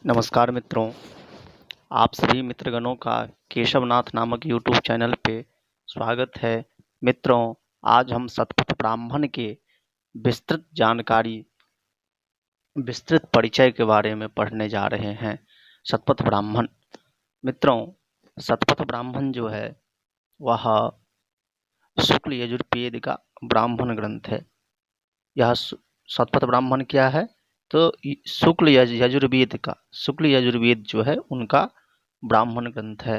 नमस्कार मित्रों, आप सभी मित्रगणों का केशवनाथ नामक यूट्यूब चैनल पे स्वागत है। मित्रों, आज हम शतपथ ब्राह्मण के विस्तृत जानकारी, विस्तृत परिचय के बारे में पढ़ने जा रहे हैं। शतपथ ब्राह्मण मित्रों, शतपथ ब्राह्मण जो है वह शुक्ल यजुर्वेद का ब्राह्मण ग्रंथ है। यह शतपथ ब्राह्मण क्या है? तो शुक्ल यजुर्वेद जो है उनका ब्राह्मण ग्रंथ है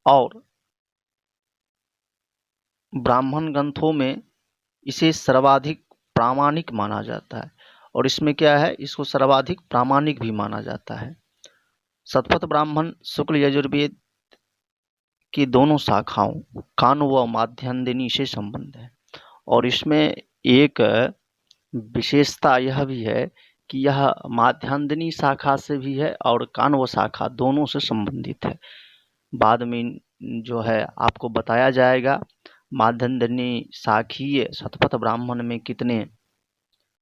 और ब्राह्मण ग्रंथों में इसे सर्वाधिक प्रामाणिक माना जाता है और इसमें क्या है, इसको सर्वाधिक प्रामाणिक भी माना जाता है। शतपथ ब्राह्मण शुक्ल यजुर्वेद की दोनों शाखाओं कान व माध्यान्दिनी से संबंध है और इसमें एक विशेषता यह भी है कि यह माध्यान्दिनी शाखा से भी है और कान्व शाखा दोनों से संबंधित है। बाद में जो है आपको बताया जाएगा माध्यान्दिनी शाखीय शतपथ ब्राह्मण में कितने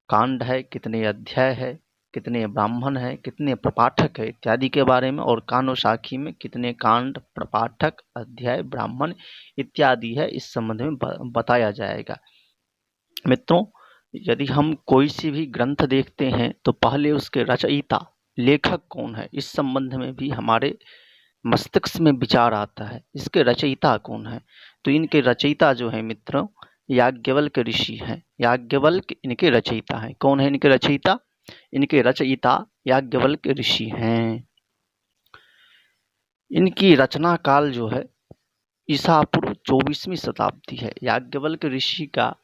कांड है, कितने अध्याय है, कितने ब्राह्मण है, कितने प्रपाठक है इत्यादि के बारे में, और कान्व शाखी में कितने कांड, प्रपाठक, अध्याय, ब्राह्मण इत्यादि है, इस संबंध में बताया जाएगा। मित्रों, यदि हम कोई सी भी ग्रंथ देखते हैं तो पहले उसके रचयिता, लेखक कौन है, इस संबंध में भी हमारे मस्तिष्क में विचार आता है। इसके रचयिता कौन है? तो इनके रचयिता जो है मित्रों, याज्ञवल्क ऋषि हैं। याज्ञवल्क इनके रचयिता हैं। कौन है इनके रचयिता? इनके रचयिता याज्ञवल्क ऋषि हैं। इनकी रचना काल जो है ईसा पूर्व 24वीं शताब्दी है। याज्ञवल्क ऋषि का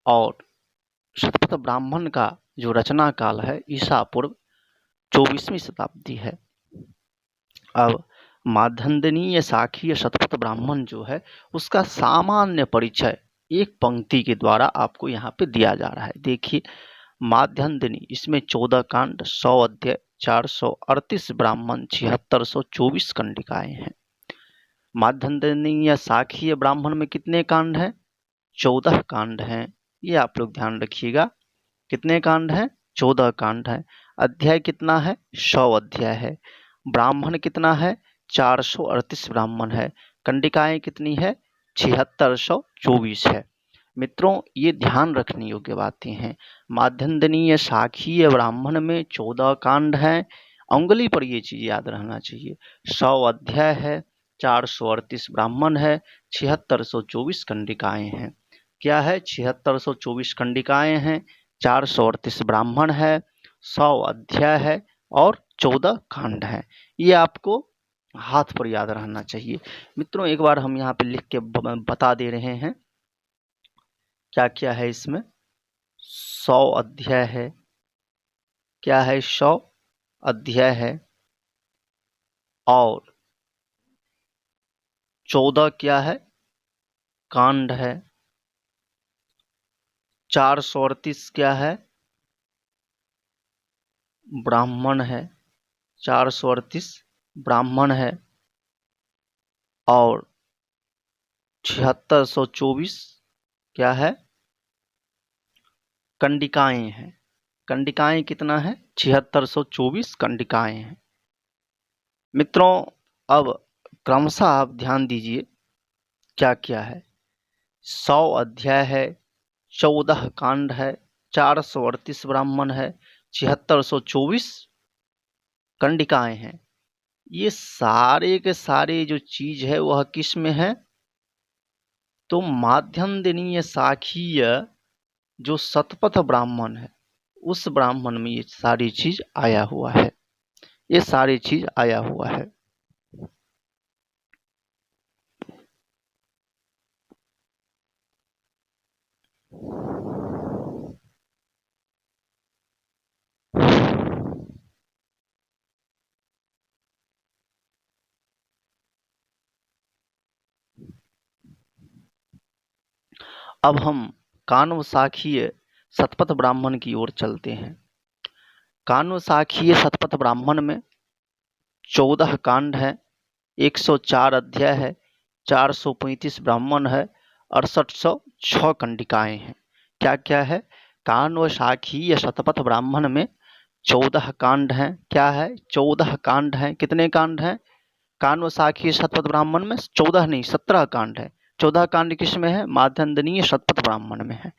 और शतपथ ब्राह्मण का जो रचना काल है ईसा पूर्व 24वीं शताब्दी है। अब माध्यान्दिनी शाखीय शतपथ ब्राह्मण जो है उसका सामान्य परिचय एक पंक्ति के द्वारा आपको यहाँ पे दिया जा रहा है। देखिए, माध्यान्दिनी, इसमें 14 कांड, 100 अध्याय, 438 ब्राह्मण, 7624 कंडिकाएं हैं। माध्यान्दिनी या शाखीय ब्राह्मण में कितने कांड हैं? 14 कांड हैं। ये आप लोग ध्यान रखिएगा। कितने कांड हैं? 14 कांड हैं। अध्याय कितना है? 100 अध्याय है। ब्राह्मण कितना है? 438 ब्राह्मण है। कंडिकाएं कितनी है? 7624 है। मित्रों, ये ध्यान रखने योग्य बातें हैं। माध्यान्दिनी शाखीय ब्राह्मण में 14 कांड हैं। उंगली पर ये चीज याद रहना चाहिए। 100 अध्याय है, 438 ब्राह्मण है, 7624 कंडिकाएं हैं। क्या है? 7624 कंडिकाएं हैं, 438 ब्राह्मण है, 100 अध्याय है और 14 कांड है। ये आपको हाथ पर याद रहना चाहिए। मित्रों, एक बार हम यहाँ पे लिख के बता दे रहे हैं क्या क्या है इसमें। 100 अध्याय है। क्या है? 100 अध्याय है और 14 क्या है? कांड है। 438 क्या है? ब्राह्मण है। 438 ब्राह्मण है और 7624 क्या है? कंडिकाएं हैं। कंडिकाएं कितना है? 7624 कंडिकाएं हैं। मित्रों, अब क्रमशः आप ध्यान दीजिए क्या क्या है। 100 अध्याय है, 14 कांड है, 438 ब्राह्मण है, 7624 कंडिकाएं हैं। ये सारे के सारे जो चीज है वह किस में है? तो माध्यान्दिनी शाखीय जो शतपथ ब्राह्मण है उस ब्राह्मण में ये सारी चीज आया हुआ है। ये सारी चीज आया हुआ है। अब हम कान्व शाखीय शतपथ ब्राह्मण की ओर चलते हैं। कान्व शाखीय शतपथ ब्राह्मण में 14 कांड है, 104 अध्याय है, 435 ब्राह्मण है, 6806 कंडिकाएं हैं। क्या क्या है? कान्व शाखीय शतपथ ब्राह्मण में 14 कांड हैं। क्या है? 14 कांड हैं। कितने कांड हैं? कान्व साखी शतपथ ब्राह्मण में 14 नहीं 17 कांड है। 14 कांड किस में है? माध्यंदनीय शतपथ ब्राह्मण में है।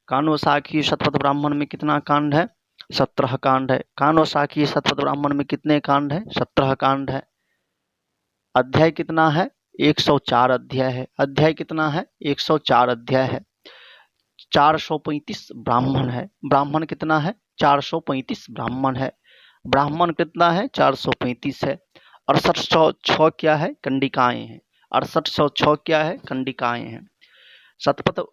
कान्व साखी शतपथ ब्राह्मण में कितना कांड है? 17 कांड है। कान्व साखी शतपथ ब्राह्मण में कितने कांड है? 17 कांड है। अध्याय कितना है? 104 अध्याय है। अध्याय कितना है? 104 अध्याय है। 435 ब्राह्मण है। ब्राह्मण कितना है? 435 ब्राह्मण है। ब्राह्मण कितना है? 435 है। 6806 क्या है? कंडिकाएं हैं। 6806 क्या है? कंडिकाएं हैं। शतपथ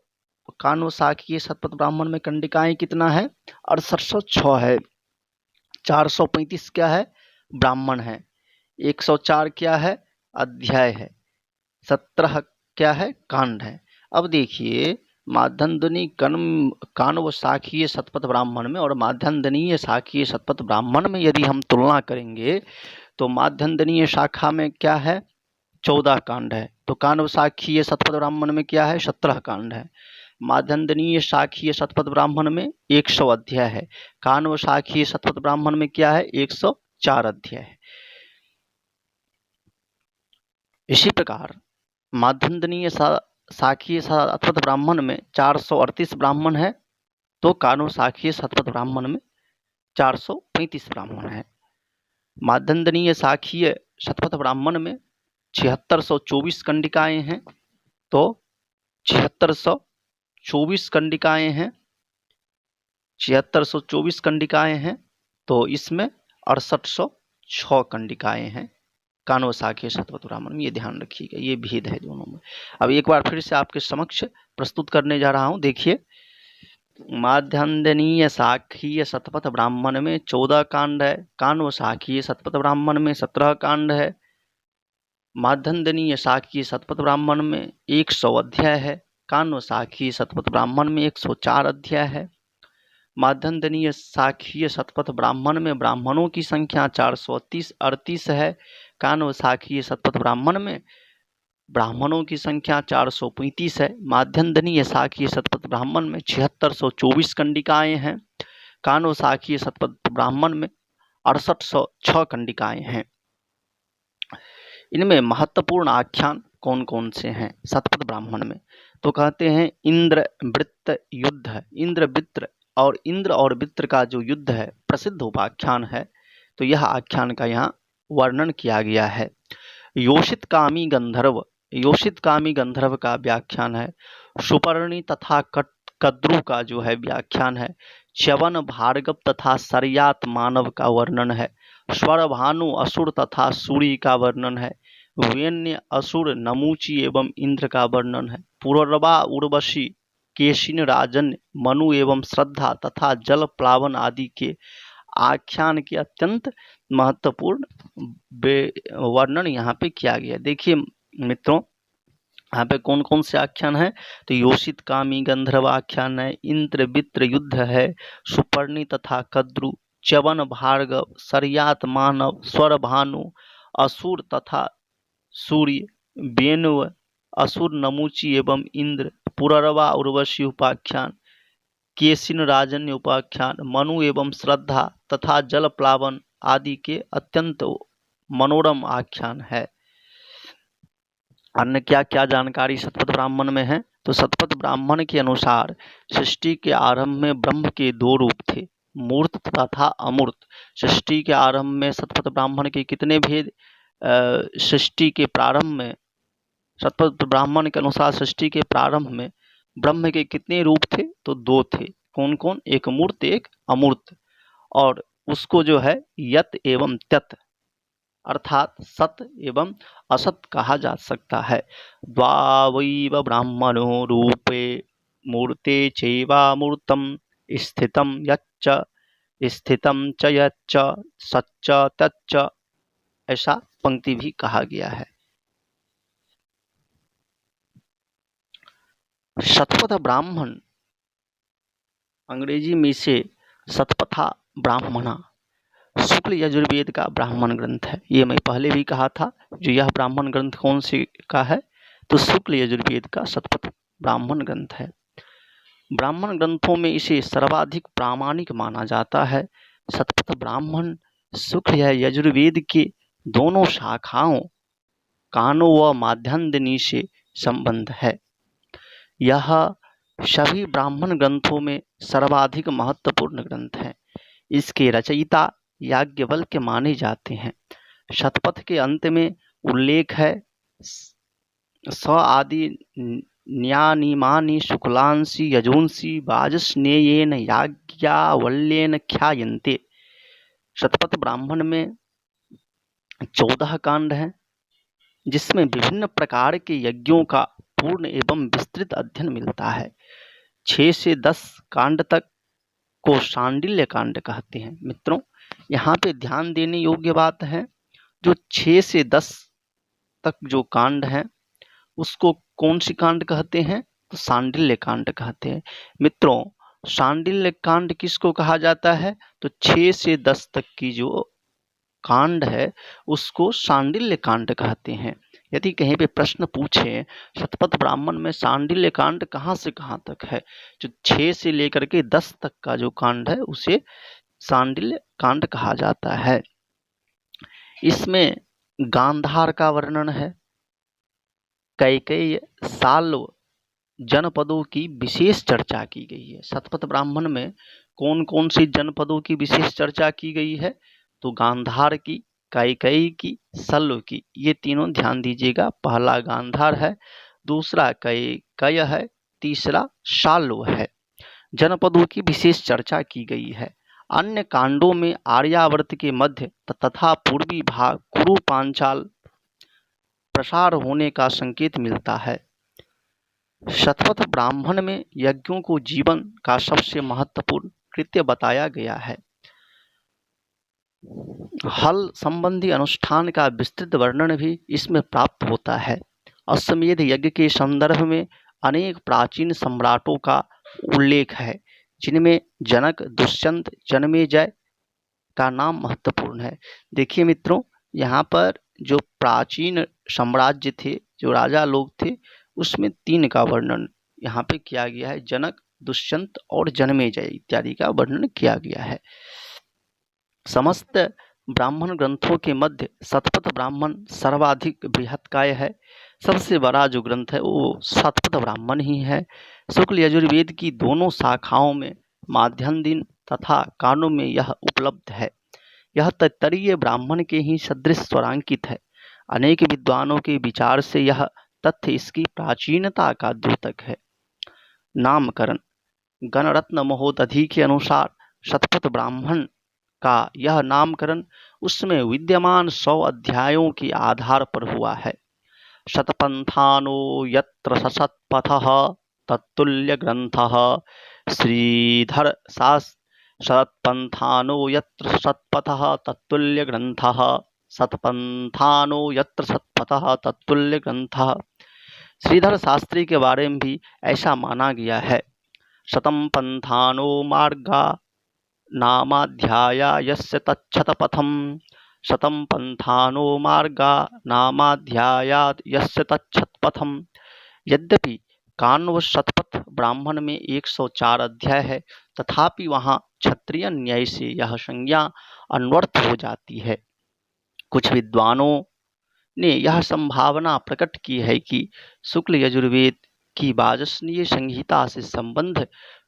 कान्व साखी शतपथ ब्राह्मण में कंडिकाएं कितना है? 6806 है। 435 क्या है? ब्राह्मण है। 104 क्या है? अध्याय है। 17 क्या है? कांड है। अब देखिए माध्यंदनी कान्व शाखीय शतपथ ब्राह्मण में और माध्यंदनीय शाखीय शतपथ ब्राह्मण में यदि हम तुलना करेंगे तो माध्यंदनीय शाखा में क्या है? 14 कांड है। तो कान्व शाखीय शतपथ ब्राह्मण में क्या है? 17 कांड है। माध्यंदनीय शाखीय शतपथ ब्राह्मण में 100 अध्याय है। कान्व शाखीय शतपथ ब्राह्मण में क्या है? 104 अध्याय है। इसी प्रकार माध्यंदनीय शाखीय शतपथ ब्राह्मण में 438 ब्राह्मण है, तो कान्व शाखीय शतपथ ब्राह्मण में 435 ब्राह्मण है। माध्यंदनीय शाखीय शतपथ ब्राह्मण में 7624 कंडिकाएं हैं, तो 7624 कंडिकाएं हैं। 7624 कंडिकाएं हैं, तो इसमें 6806 कंडिकाएं हैं कान्व शाखीय शतपथ ब्राह्मण में। ये ध्यान रखिएगा, ये भेद है दोनों में। अब एक बार फिर से आपके समक्ष प्रस्तुत करने जा रहा हूं। देखिए माध्यंदनीय शाखीय शतपथ ब्राह्मण में 14 कांड है। कान्व शाखीय शतपथ ब्राह्मण में 17 कांड है। माध्यंदनीय शाखीय शतपथ ब्राह्मण में 100 अध्याय है। कान्व शाखीय शतपथ ब्राह्मण में 104 अध्याय है। माध्यंदनीय शाखीय शतपथ ब्राह्मण में ब्राह्मणों की संख्या 438 है। कान्व शाखीय शतपथ ब्राह्मण में ब्राह्मणों की संख्या 435 है। माध्यंदनीय शाखीय शतपथ ब्राह्मण में 7624 कंडिकाएं हैं। कान्व शाखीय शतपथ ब्राह्मण में 6806 कंडिकाएं हैं। इनमें महत्वपूर्ण आख्यान कौन कौन से हैं शतपथ ब्राह्मण में? तो कहते हैं इंद्र वृत्त युद्ध है। इंद्र और वृत्र का जो युद्ध है प्रसिद्ध उपाख्यान है, तो यह आख्यान का यहाँ वर्णन किया गया है। योषित कामी गंधर्व का व्याख्यान है। सुपर्णी तथा कद्रु का जो है व्याख्यान है। च्यवन भार्गव तथा सरयात मानव का वर्णन है। स्वर भानु असुर तथा सूर्य का वर्णन है। वेन्य असुर नमूची एवं इंद्र का वर्णन है। पुररवा उर्वशी केशिन राजन मनु एवं श्रद्धा तथा जल प्लावन आदि के आख्यान के अत्यंत महत्वपूर्ण वर्णन यहाँ पे किया गया। देखिए मित्रों, यहाँ पे कौन कौन से आख्यान है? तो योषित कामी गंधर्व आख्यान है, इंद्र वृत्र युद्ध है, सुपर्णी तथा कद्रु, च्यवन भार्गव, सरयात मानव, स्वर भानु, असुर तथा सूर्य, बेनव, असुर नमूची एवं इंद्र, पुररवा उर्वशी उपाख्यान, केशिन राजन्य उपाख्यान, मनु एवं श्रद्धा तथा जल प्लावन आदि के अत्यंत मनोरम आख्यान है। अन्य क्या क्या जानकारी शतपथ ब्राह्मण में है? तो शतपथ ब्राह्मण के अनुसार सृष्टि के आरंभ में ब्रह्म के 2 रूप थे, मूर्त तथा अमूर्त। सृष्टि के आरंभ में शतपथ ब्राह्मण के कितने भेद? सृष्टि के प्रारंभ में शतपथ ब्राह्मण के अनुसार सृष्टि के प्रारंभ में ब्रह्म के कितने रूप थे? तो 2 थे। कौन कौन? एक मूर्त एक अमूर्त। और उसको जो है यत एवं त्यत अर्थात सत एवं असत कहा जा सकता है। द्वावैव ब्राह्मणो रूपे मूर्ते चैवामूर्तम स्थितम यच्च स्थितम च यच्च सच्च तच्च, ऐसा पंक्ति भी कहा गया है। शतपथ ब्राह्मण अंग्रेजी में इसे शतपथा ब्राह्मणा शुक्ल यजुर्वेद का ब्राह्मण ग्रंथ है। ये मैं पहले भी कहा था। जो यह ब्राह्मण ग्रंथ कौन से का है? तो शुक्ल यजुर्वेद का शतपथ ब्राह्मण ग्रंथ है। ब्राह्मण ग्रंथों में इसे सर्वाधिक प्रामाणिक माना जाता है। शतपथ ब्राह्मण शुक्ल या यजुर्वेद के दोनों शाखाओं कानो व माध्यान्दिनी से संबंध है। यह सभी ब्राह्मण ग्रंथों में सर्वाधिक महत्वपूर्ण ग्रंथ है। इसके रचयिता याज्ञवल्क्य माने जाते हैं। शतपथ के अंत में उल्लेख है स आदि न्यानिमानि शुक्लांसि यजूंसि वाजस्नेयेन याज्ञवल्क्येन ख्यायन्ते। शतपथ ब्राह्मण में 14 कांड हैं, जिसमें विभिन्न प्रकार के यज्ञों का पूर्ण एवं विस्तृत अध्ययन मिलता है। 6 से 10 कांड तक को शांडिल्य कांड कहते हैं। मित्रों, यहाँ पे ध्यान देने योग्य बात है, जो 6 से 10 तक जो कांड हैं उसको कौन सी कांड कहते हैं? तो शांडिल्य कांड कहते हैं। मित्रों, शांडिल्य कांड किसको कहा जाता है? तो 6 से 10 तक की जो कांड है उसको शांडिल्य कांड कहते हैं। यदि कहीं पे प्रश्न पूछे शतपथ ब्राह्मण में शांडिल्य कांड कहाँ से कहाँ तक है, जो 6 से लेकर के 10 तक का जो कांड है उसे शांडिल्य कांड कहा जाता है। इसमें गांधार का वर्णन है, कैकेयी साल्व जनपदों की विशेष चर्चा की गई है। शतपथ ब्राह्मण में कौन कौन सी जनपदों की विशेष चर्चा की गई है? तो गांधार की, कैकेयी की, सल्व की, ये तीनों ध्यान दीजिएगा। पहला गांधार है, दूसरा कैकेयी है, तीसरा शाल्व है। जनपदों की विशेष चर्चा की गई है। अन्य कांडों में आर्यावर्त के मध्य तथा पूर्वी भाग कुरु पांचाल प्रसार होने का संकेत मिलता है। शतपथ ब्राह्मण में यज्ञों को जीवन का सबसे महत्वपूर्ण कृत्य बताया गया है। हल संबंधी अनुष्ठान का विस्तृत वर्णन भी इसमें प्राप्त होता है। अश्वमेध यज्ञ के संदर्भ में अनेक प्राचीन सम्राटों का उल्लेख है, जिनमें जनक, दुष्यंत, जन्मेजय का नाम महत्वपूर्ण है। देखिए मित्रों, यहाँ पर जो प्राचीन साम्राज्य थे, जो राजा लोग थे, उसमें 3 का वर्णन यहाँ पे किया गया है। जनक, दुष्यंत और जन्मेजय इत्यादि का वर्णन किया गया है। समस्त ब्राह्मण ग्रंथों के मध्य शतपथ ब्राह्मण सर्वाधिक बृहत्काय है। सबसे बड़ा जो ग्रंथ है वो शतपथ ब्राह्मण ही है। शुक्ल यजुर्वेद की दोनों शाखाओं में माध्यान्दिन तथा कानों में यह उपलब्ध है। यह तैत्तरीय ब्राह्मण के ही सदृश स्वरांकित है। अनेक विद्वानों के विचार से यह तथ्य इसकी प्राचीनता का द्योतक है। नामकरण गणरत्न महोदधि के अनुसार शतपथ ब्राह्मण का यह नामकरण उसमें विद्यमान 100 अध्यायों के आधार पर हुआ है। शतपंथानो यत्र शतपथः तत्तुल्य ग्रंथः श्रीधर शतपंथानो यत्र शतपथः तत्तुल्य ग्रंथः शतपंथानो यत्र शतपथः तत्तुल्य ग्रंथः। श्रीधर शास्त्री के बारे में भी ऐसा माना गया है। शतम पंथानो मार्गा नामाध्याया यस्य तच्छतपथम शतम पंथानो मार्गा नामाध्यायात् यस्य तच्छतपथम। यद्यपि काण्व शतपथ ब्राह्मण में 104 अध्याय है, तथापि वहाँ क्षत्रिय न्याय से यह संज्ञा अन्वर्थ हो जाती है। कुछ विद्वानों ने यह संभावना प्रकट की है कि शुक्ल यजुर्वेद की वाजस्नेय संहिता से संबंध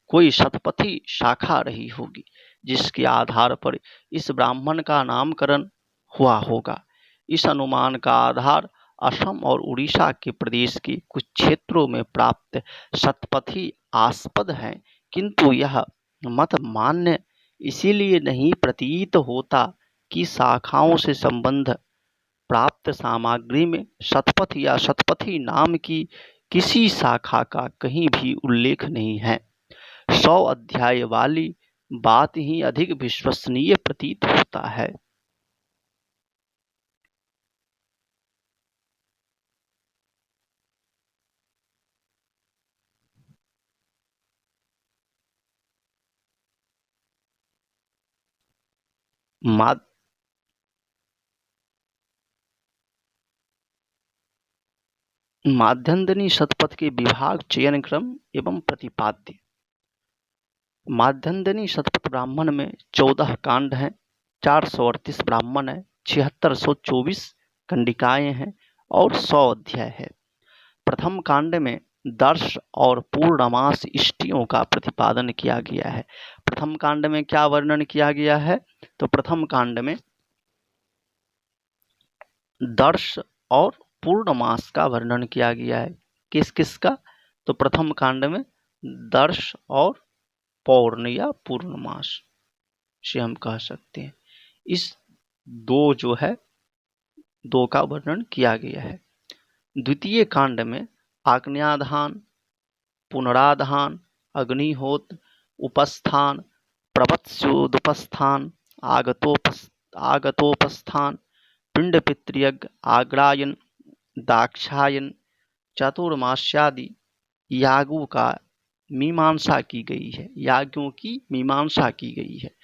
कोई शतपथी शाखा रही होगी, जिसके आधार पर इस ब्राह्मण का नामकरण हुआ होगा। इस अनुमान का आधार असम और उड़ीसा के प्रदेश के कुछ क्षेत्रों में प्राप्त शतपथी आस्पद है, किंतु यह मत मान्य इसीलिए नहीं प्रतीत होता कि शाखाओं से संबंध प्राप्त सामग्री में शतपथ या शतपथी नाम की किसी शाखा का कहीं भी उल्लेख नहीं है। 100 अध्याय वाली बात ही अधिक विश्वसनीय प्रतीत होता है। माध्यान्दिनी शतपथ के विभाग, चयन क्रम एवं प्रतिपाद्य। माध्यन्दिनी शतपथ ब्राह्मण में 14 कांड हैं, 438 ब्राह्मण है, 7624 कंडिकाएं हैं और 100 अध्याय है। प्रथम कांड में दर्श और पूर्णमास इष्टियों का प्रतिपादन किया गया है। प्रथम कांड में क्या वर्णन किया गया है? तो प्रथम कांड में दर्श और पूर्णमास का वर्णन किया गया है। किस किस का? तो प्रथम कांड में दर्श और पौर्ण या पूर्णमास से हम कह सकते हैं, इस दो का वर्णन किया गया है। द्वितीय कांड में आज्ञाधान, पुनराधान, अग्निहोत्र, उपस्थान, प्रवत्स्योदुपस्थान, आगतोपस्थान, पिंड पितृयज्ञ, आग्रायन, दाक्षायन, चातुर्मास्यादि यागों का मीमांसा की गई है, याज्ञों की मीमांसा की गई है।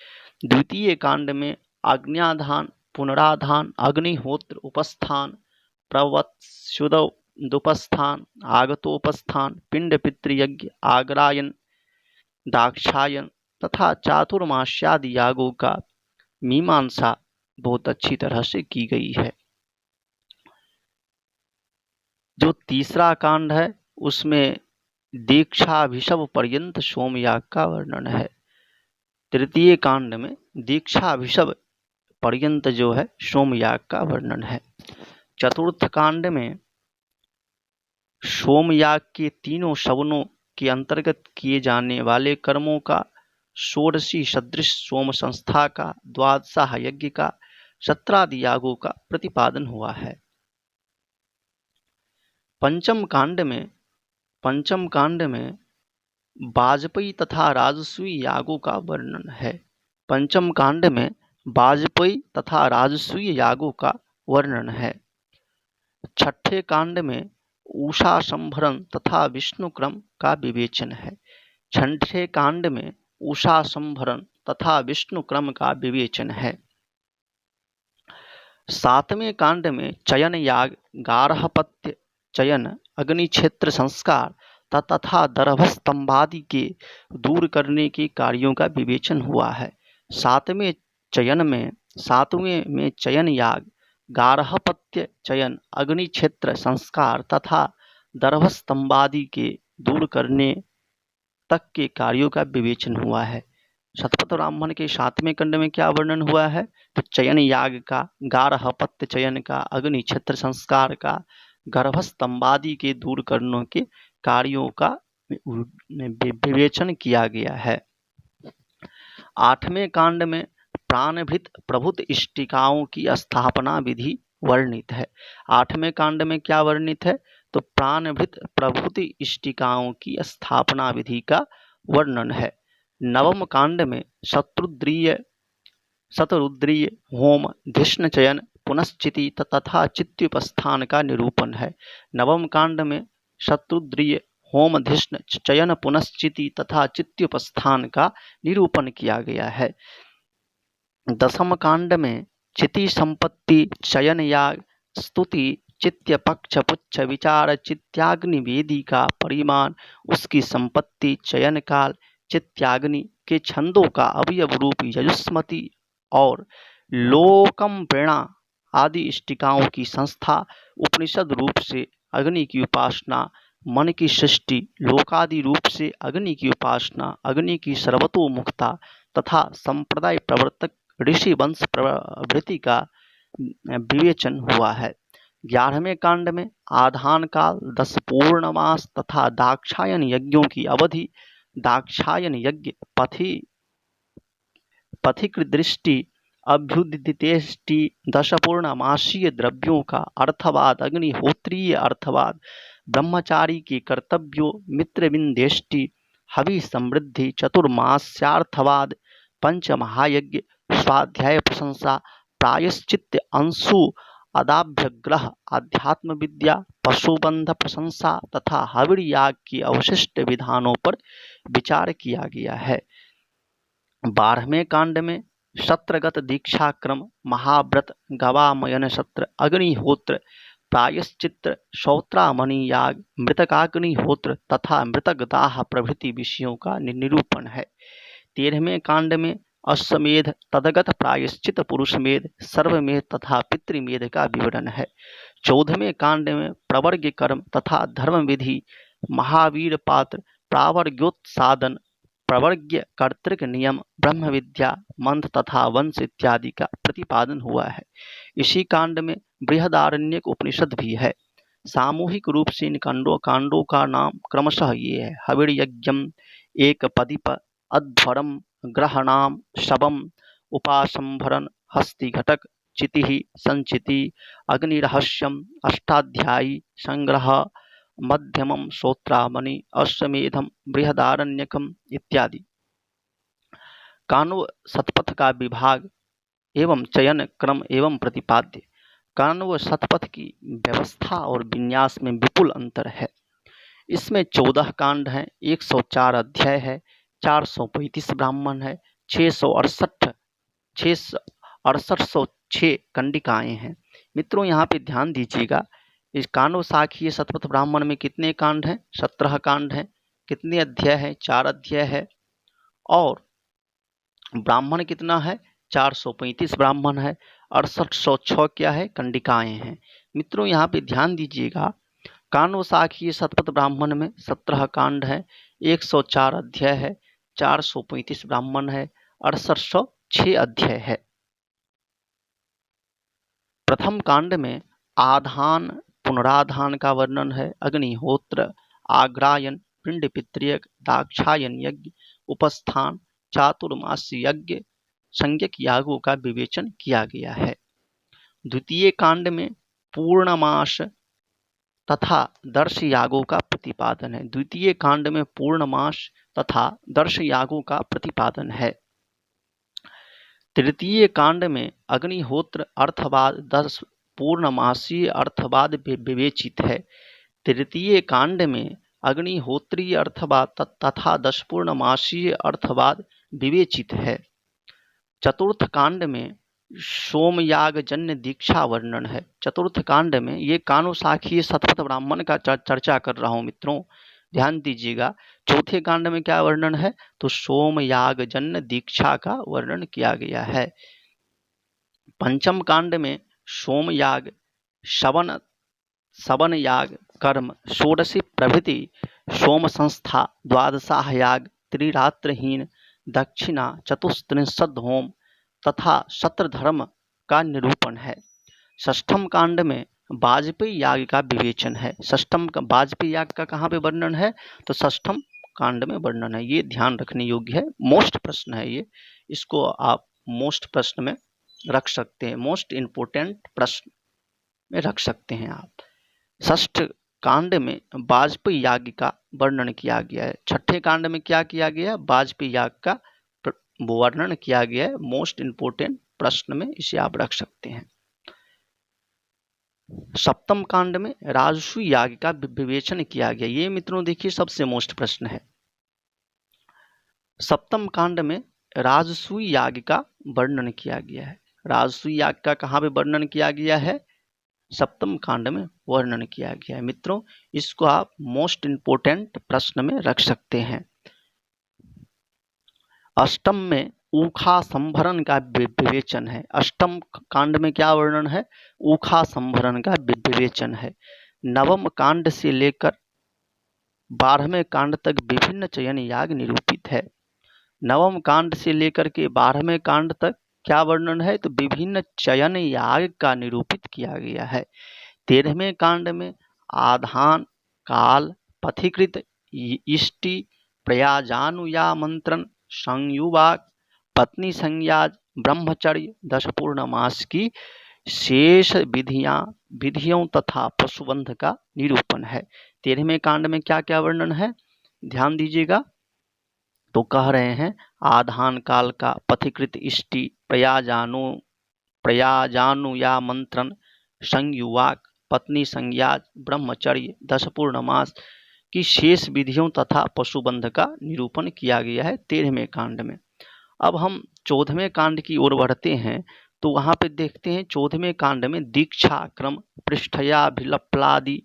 द्वितीय कांड में आज्ञाधान, पुनराधान, अग्निहोत्र, उपस्थान, प्रवत्स्योदुपस्थान, आगतोपस्थान, पिंड पितृयज्ञ, आग्रायन, दाक्षायन तथा चातुर्मास्यादि यागों का मीमांसा बहुत अच्छी तरह से की गई है। जो तीसरा कांड है उसमें दीक्षाभिषव पर्यंत सोमयाग का वर्णन है। तृतीय कांड में दीक्षाभिषव पर्यंत जो है सोमयाग का वर्णन है। चतुर्थ कांड में सोमयाग के तीनों शवनों के अंतर्गत किए जाने वाले कर्मों का, षोडशी सदृश सोम संस्था का, द्वादशाह यज्ञ का, 17 यागों का प्रतिपादन हुआ है। पंचम कांड में वाजपेयी तथा राजसूय यागों का वर्णन है। पंचम कांड में वाजपेयी तथा राजसूय यागों का वर्णन है। छठे कांड में उषा संभरण तथा विष्णु क्रम का विवेचन है। छठे कांड में उषा संभरण तथा विष्णु क्रम का विवेचन है। सातवें कांड में चयन याग, गार्हपत्य चयन, अग्नि क्षेत्र संस्कार तथा दर्भस्तंभादि के दूर करने के कार्यों का विवेचन हुआ है। सातवें में चयन याग, गार्हपत्य चयन, अग्नि क्षेत्र संस्कार तथा दर्भस्तंभादि के दूर करने तक के कार्यों का विवेचन हुआ है। शतपथ ब्राह्मण के 7वें खंड में क्या वर्णन हुआ है? तो चयन याग का, गार्हपत्य चयन का, अग्नि क्षेत्र संस्कार का, गर्भस्तंभादि के दूर करने के कार्यों का विवेचन किया गया है। 8वें कांड में प्राणभृत प्रभुत इष्टिकाओं की स्थापना विधि वर्णित है। 8वें कांड में क्या वर्णित है? तो प्राणभृत प्रभुत इष्टिकाओं की स्थापना विधि का वर्णन है। 9वें कांड में शतरुद्रीय होम, धिष्ण चयन, पुनश्चिति तथा चित्त्युपस्थान का निरूपण है। 9वें कांड में शतरुद्रीय होम, धिष्ण चयन, पुनश्चिति तथा चित्त्युपस्थान का निरूपण किया गया है। 10वें कांड में चिति संपत्ति, चयन याग, स्तुति, चित्य पक्ष पुच्छ विचार, चित्याग्नि वेदी का परिमाण, उसकी संपत्ति, चयन काल, चित्याग्नि के छंदों का अवयव रूप यजुस्मति और लोकम प्रेरणा आदि इष्टिकाओं की संस्था, उपनिषद रूप से अग्नि की उपासना, मन की सृष्टि, लोकादि रूप से अग्नि की उपासना, अग्नि की सर्वतोमुखता तथा संप्रदाय प्रवर्तक ऋषि वंश प्रभृति का विवेचन हुआ है। 11वें कांड में आधान काल, 10 पूर्णमास तथा दाक्षायन यज्ञों की अवधि, दाक्षायन यज्ञ, पथिक दृष्टि, अभ्युदितेष्टि, 10 पूर्णमासीय द्रव्यों का अर्थवाद, अग्निहोत्रीय अर्थवाद, ब्रह्मचारी के कर्तव्यों, मित्रविंदेष्टि, हवि समृद्धि, चतुर्मास्यार्थवाद, पंच महायज्ञ, स्वाध्याय प्रशंसा, प्रायश्चित्त, अंशु अदाभ्यग्रह, आध्यात्म विद्या, पशुबंध प्रशंसा तथा हविड़ याग की अवशिष्ट विधानों पर विचार किया गया है। 12वें कांड में सत्रगत दीक्षाक्रम, महाव्रत, गवामयन सत्र, अग्निहोत्र, प्रायश्चित्र, श्रोत्रामणि याग, मृतकाग्निहोत्र तथा मृतक दाह प्रभृति विषयों का निरूपण है। 13वें कांड में अश्वमेध तदगत प्रायश्चित पुरुषमेध सर्वमेध तथा पितृमेध का विवरण है। 14वें कांड में प्रवर्ग कर्म तथा धर्म विधि महावीर पात्र प्रावर्ग्योत्सादन प्रवर्ग्य कर्तृक नियम ब्रह्म विद्या मंत्र तथा वंश इत्यादि का प्रतिपादन हुआ है। इसी कांड में बृहदारण्यक उपनिषद भी है। सामूहिक रूप से इन कांडों का नाम क्रमशः ये है: हविर्यज्ञम एक पदीप अध्वरम ग्रहणाम शवम उपासंभरण हस्तिघटक चिति संचिति अग्निरहस्यम अष्टाध्यायी संग्रह मध्यमम श्रोत्रामणि अश्वमेधम बृहदारण्यकम इत्यादि। काण्व शतपथ का विभाग एवं चयन क्रम एवं प्रतिपाद्य। काण्व शतपथ की व्यवस्था और विन्यास में विपुल अंतर है। इसमें 14 कांड हैं, 104 अध्याय है, 435 ब्राह्मण है, 66806 कंडिकाएं हैं। मित्रों यहाँ पे ध्यान दीजिएगा, इस काण्व शाखीय शतपथ ब्राह्मण में कितने कांड हैं? 17 कांड हैं। कितने अध्याय हैं? 4 अध्याय है। और ब्राह्मण कितना है? 435 ब्राह्मण है। 6806 क्या है? कंडिकाएं हैं। मित्रों यहाँ पे ध्यान दीजिएगा, काण्व शाखीय शतपथ ब्राह्मण में 17 कांड है, 104 अध्याय है, 435 ब्राह्मण है, 6806 अध्याय है। प्रथम कांड में आधान पुनराधान का वर्णन है। अग्निहोत्र आग्रायन पिंड पितृयज्ञ दाक्षायन यज्ञ उपस्थान चातुर्मासी यज्ञ संज्ञक यागों का विवेचन किया गया है। द्वितीय कांड में पूर्णमास तथा दर्श यागों का प्रतिपादन है। द्वितीय कांड में पूर्णमास तथा दर्श यागों का प्रतिपादन है। तृतीय कांड में अग्निहोत्र अर्थवाद 10 पूर्णमासीय अर्थवाद विवेचित है। तृतीय कांड में अग्निहोत्रीय अर्थवाद तथा 10 पूर्णमासीय अर्थवाद विवेचित है। चतुर्थ कांड में सोमयाग जन्य दीक्षा वर्णन है। चतुर्थ कांड में, ये काण्व शाखीय शतपथ ब्राह्मण का चर्चा कर रहा हूं मित्रों, ध्यान दीजिएगा। चौथे कांड में क्या वर्णन है? तो सोमयाग जन्य दीक्षा का वर्णन किया गया है। पंचम कांड में सोमयाग शवन याग कर्म षोडशी प्रभृति सोम संस्था द्वादशाह याग त्रिरात्रहीन दक्षिणा चतुस्त्रिंशद होम तथा सत्र धर्म का निरूपण है। षष्ठम कांड में वाजपेयी याग का विवेचन है। षष्ठम का वाजपेयी याग का कहाँ पे वर्णन है? तो षष्ठम कांड में वर्णन है। ये ध्यान रखने योग्य है, मोस्ट प्रश्न है ये, इसको आप मोस्ट प्रश्न में रख सकते हैं, मोस्ट इंपोर्टेंट प्रश्न में रख सकते हैं आप। षष्ठ कांड में वाजपेयी याग का वर्णन किया गया है। छठे कांड में क्या किया गया? वाजपेयी याग का वर्णन किया गया है। मोस्ट इंपोर्टेंट प्रश्न में इसे आप रख सकते हैं। सप्तम कांड में राजसूय याग का विवेचन किया गया। ये मित्रों देखिए सबसे मोस्ट प्रश्न है। सप्तम कांड में राजसूय याग का वर्णन किया गया है। राजसूय याग का कहाँ पे वर्णन किया गया है? सप्तम कांड में वर्णन किया गया है। मित्रों इसको आप मोस्ट इंपोर्टेंट प्रश्न में रख सकते हैं। अष्टम में ऊखा संभरण का विवेचन है। अष्टम कांड में क्या वर्णन है? ऊखा संभरण का विवेचन है। नवम कांड से लेकर 12वें कांड तक विभिन्न चयन याग निरूपित है। नवम कांड से लेकर के 12वें कांड तक क्या वर्णन है? तो विभिन्न चयन याग का निरूपित किया गया है। 13वें कांड में आधान काल पथिकृत इष्टि प्रयाजानुयामंत्रण संयुवाक पत्नी संज्ञाज ब्रह्मचर्य 10 पूर्णमास की शेष विधियों तथा पशुबंध का निरूपण है। 13वें कांड में क्या क्या वर्णन है? ध्यान दीजिएगा। तो कह रहे हैं आधान काल का पथिकृत इष्टि प्रयाजानुयामंत्रण संयुवाक पत्नी संज्ञाज ब्रह्मचर्य 10 पूर्णमास की शेष विधियों तथा पशुबंध का निरूपण किया गया है 13वें कांड में। अब हम 14वें कांड की ओर बढ़ते हैं। तो वहां पे देखते हैं 14वें कांड में दीक्षा क्रम पृष्ठयाभिलप्लादि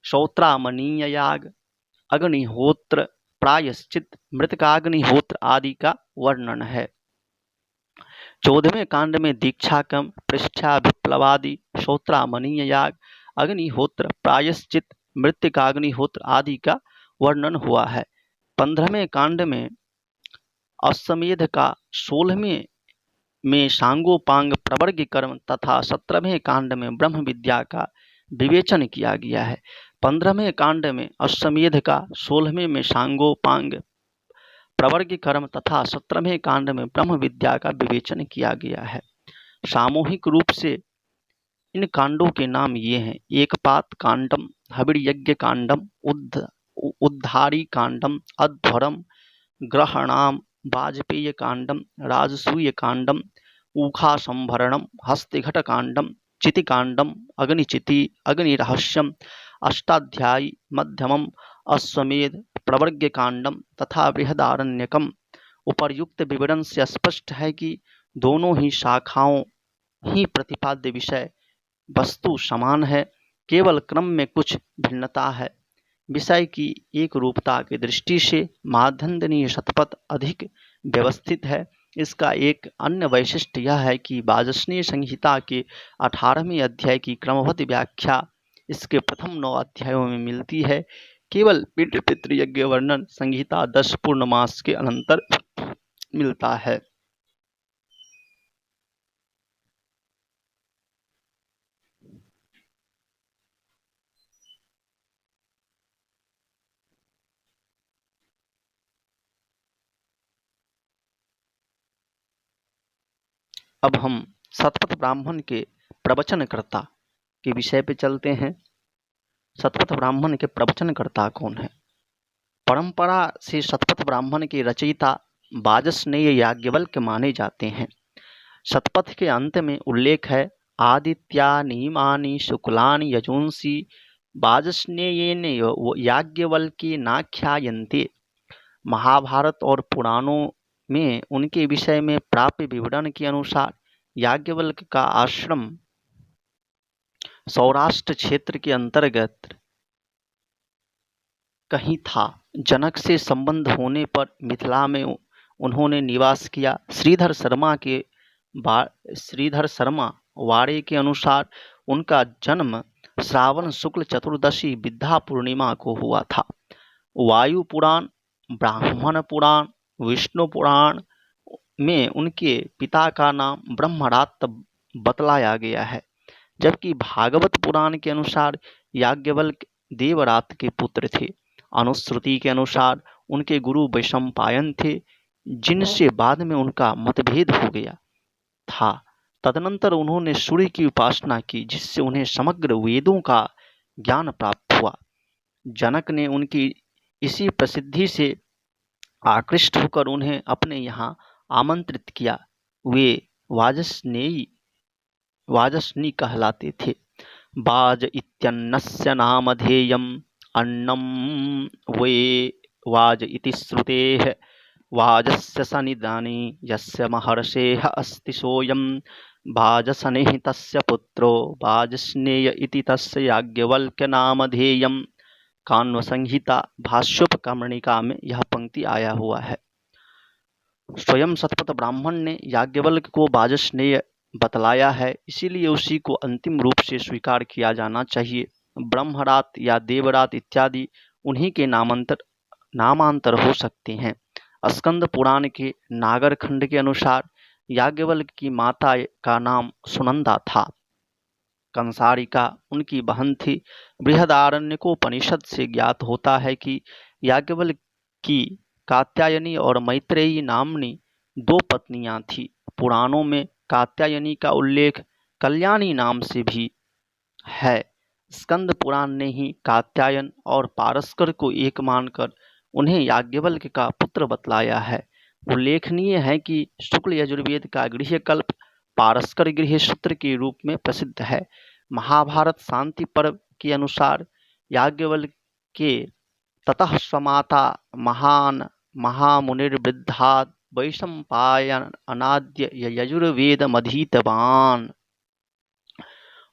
श्रोत्रामणीय याग अग्निहोत्र प्रायश्चित, मृतकाग्निहोत्र आदि का वर्णन है। 14वें कांड में दीक्षाकर्म, पृष्ठा विप्लवादि, श्रोत्रामणीय याग, अग्निहोत्र, प्रायश्चित, मृतिकाग्निहोत्र आदि का वर्णन हुआ है। 15वें कांड में अश्वमेध का, 16वें में सांगोपांग प्रवर्ग कर्म तथा 17वें कांड में ब्रह्म विद्या का विवेचन किया गया है। 15वें कांड में अश्वमेध का, 16वें में सांगोपांग प्रवर्ग कर्म तथा 17वें कांड में ब्रह्म विद्या का विवेचन किया गया है। सामूहिक रूप से इन कांडों के नाम ये हैं: एकपात कांडम, हविर्यज्ञ कांडम, उद्धारी कांडम, अध्वरम, ग्रहणाम, वाजपेय कांडम, राजसूय कांडम, ऊखा संभरणम, हस्तिघट कांडम, चिति कांडम, अग्निचिति, अग्निरहस्यम, अष्टाध्यायी, मध्यमम, अश्वमेध, प्रवर्ग कांडम तथा बृहदारण्यकम। उपर्युक्त विवरण से स्पष्ट है कि दोनों ही शाखाओं ही प्रतिपाद्य विषय वस्तु समान है, केवल क्रम में कुछ भिन्नता है। विषय की एक रूपता की दृष्टि से माध्यन्दिनी शतपथ अधिक व्यवस्थित है। इसका एक अन्य वैशिष्ट्य यह है कि वाजस्नेय संहिता के 18वें अध्याय की क्रमबद्ध व्याख्या इसके प्रथम 9 अध्यायों में मिलती है। केवल पितृ पितृयज्ञ वर्णन संहिता 10 पूर्णमास के अनंतर मिलता है। अब हम शतपथ ब्राह्मण के प्रवचनकर्ता के विषय पे चलते हैं। शतपथ ब्राह्मण के प्रवचनकर्ता कौन है? परंपरा से शतपथ ब्राह्मण के रचयिता वाजस्नेय याज्ञवल्क्य माने जाते हैं। शतपथ के अंत में उल्लेख है: आदित्यानीमानि शुक्लानि यजूंसि वाजस्नेयेन याज्ञवल्क्येनाख्यायन्ते। महाभारत और पुराणों में उनके विषय में प्राप्त विवरण के अनुसार याज्ञवल्क्य का आश्रम सौराष्ट्र क्षेत्र के अंतर्गत कहीं था। जनक से संबंध होने पर मिथिला में उन्होंने निवास किया। श्रीधर शर्मा वाड़े के अनुसार उनका जन्म श्रावण शुक्ल चतुर्दशी विद्या पूर्णिमा को हुआ था। वायु पुराण, ब्राह्मण पुराण, विष्णु पुराण में उनके पिता का नाम ब्रह्मरात बतलाया गया है, जबकि भागवत पुराण के अनुसार याज्ञवल्क्य देवरात के पुत्र थे। अनुश्रुति के अनुसार उनके गुरु वैशंपायन थे, जिनसे बाद में उनका मतभेद हो गया था। तदनंतर उन्होंने सूर्य की उपासना की, जिससे उन्हें समग्र वेदों का ज्ञान प्राप्त हुआ। जनक ने उनकी इसी प्रसिद्धि से आकृष्ट होकर उन्हें अपने यहाँ आमंत्रित किया। वे वाजस्नी कहलाते थे। वाज इत्यन्नस्य नामधेयम् अन्नं वे वाज इति श्रुतेः। वाजस्य सनिधाने यस्य महर्षेः अस्ति सोऽयं वाजसनेः तस्य पुत्रो वाजस्नेय इति तस्य याज्ञवल्क्य नामधेयम्। कान्व संहिता भाष्योपकर्मणिका में यह पंक्ति आया हुआ है। स्वयं शतपथ ब्राह्मण ने याज्ञवल्क्य को वाजस्नेय बतलाया है, इसीलिए उसी को अंतिम रूप से स्वीकार किया जाना चाहिए। ब्रह्मरात या देवरात इत्यादि उन्हीं के नामांतर हो सकते हैं। स्कंद पुराण के नागरखंड के अनुसार याज्ञवल्क्य की माता का नाम सुनंदा था। कंसारिका उनकी बहन थी। बृहदारण्यकोपनिषद से ज्ञात होता है कि याज्ञवल्क्य की कात्यायनी और मैत्रेयी नामनी 2 पत्नियां थीं। पुराणों में कात्यायनी का उल्लेख कल्याणी नाम से भी है। स्कंद पुराण ने ही कात्यायन और पारस्कर को एक मानकर उन्हें याज्ञवल्क्य का पुत्र बतलाया है। उल्लेखनीय है कि शुक्ल यजुर्वेद का गृहकल्प पारस्कर गृह सूत्र के रूप में प्रसिद्ध है। महाभारत शांति पर्व के अनुसार याज्ञवल्क्य के ततः स्वमाता महान महामुनिर्वृद्धात् वैशंपायन अनाद्य यजुर्वेद मधीतवान।